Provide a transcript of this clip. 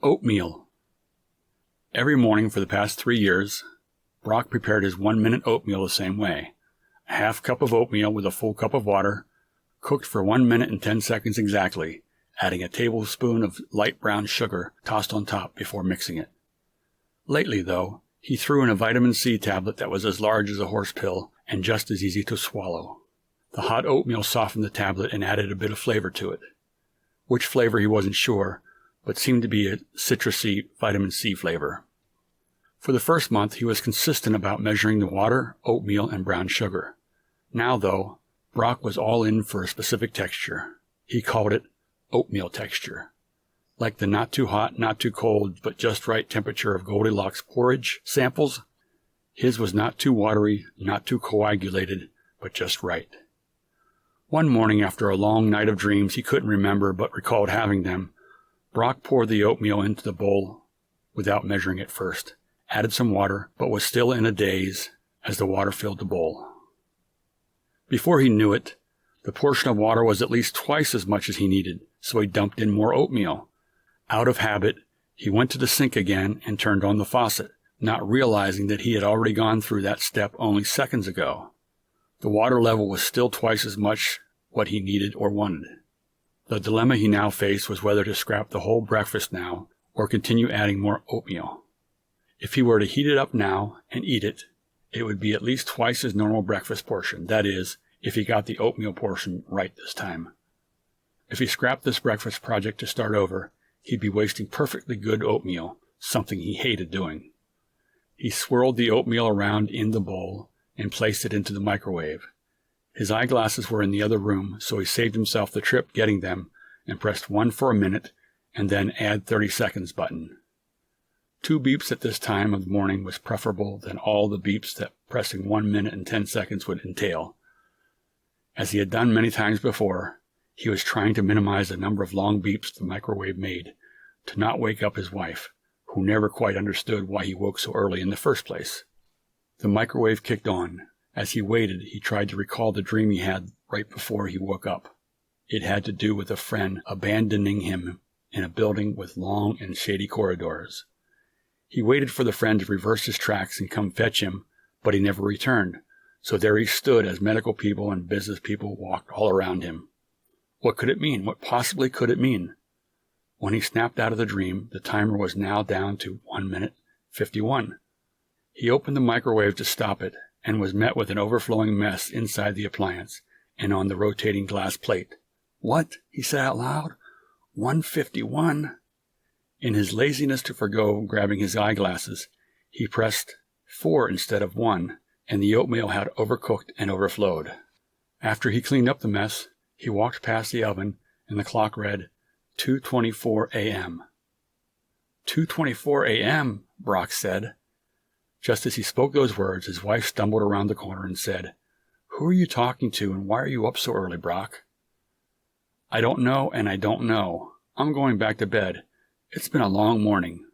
Oatmeal. Every morning for the past 3 years, Brock prepared his 1-minute oatmeal the same way. A half cup of oatmeal with a full cup of water, cooked for 1 minute and 10 seconds exactly, adding a tablespoon of light brown sugar tossed on top before mixing it. Lately, though, he threw in a vitamin C tablet that was as large as a horse pill and just as easy to swallow. The hot oatmeal softened the tablet and added a bit of flavor to it. Which flavor he wasn't sure, but seemed to be a citrusy vitamin C flavor. For the first month, he was consistent about measuring the water, oatmeal, and brown sugar. Now, though, Brock was all in for a specific texture. He called it oatmeal texture. Like the not too hot, not too cold, but just right temperature of Goldilocks porridge samples, his was not too watery, not too coagulated, but just right. One morning after a long night of dreams he couldn't remember but recalled having them, Brock poured the oatmeal into the bowl without measuring it first, added some water, but was still in a daze as the water filled the bowl. Before he knew it, the portion of water was at least twice as much as he needed, so he dumped in more oatmeal. Out of habit, he went to the sink again and turned on the faucet, not realizing that he had already gone through that step only seconds ago. The water level was still twice as much what he needed or wanted. The dilemma he now faced was whether to scrap the whole breakfast now or continue adding more oatmeal. If he were to heat it up now and eat it, it would be at least twice his normal breakfast portion, that is, if he got the oatmeal portion right this time. If he scrapped this breakfast project to start over, he'd be wasting perfectly good oatmeal, something he hated doing. He swirled the oatmeal around in the bowl and placed it into the microwave. His eyeglasses were in the other room, so he saved himself the trip getting them and pressed 1 for a minute and then add 30 seconds button. 2 beeps at this time of the morning was preferable than all the beeps that pressing 1 minute and 10 seconds would entail. As he had done many times before, he was trying to minimize the number of long beeps the microwave made, to not wake up his wife, who never quite understood why he woke so early in the first place. The microwave kicked on. As he waited, he tried to recall the dream he had right before he woke up. It had to do with a friend abandoning him in a building with long and shady corridors. He waited for the friend to reverse his tracks and come fetch him, but he never returned, so there he stood as medical people and business people walked all around him. What could it mean? What possibly could it mean? When he snapped out of the dream, the timer was now down to 1 minute 51. He opened the microwave to stop it, and was met with an overflowing mess inside the appliance and on the rotating glass plate. "What?" he said out loud. 1:51. In his laziness to forgo grabbing his eyeglasses, he pressed 4 instead of 1, and the oatmeal had overcooked and overflowed. After he cleaned up the mess, he walked past the oven, and the clock read 2:24 a.m. 2:24 a.m., Brock said. Just as he spoke those words, his wife stumbled around the corner and said, "Who are you talking to, and why are you up so early, Brock?" "I don't know, and I don't know. I'm going back to bed. It's been a long morning."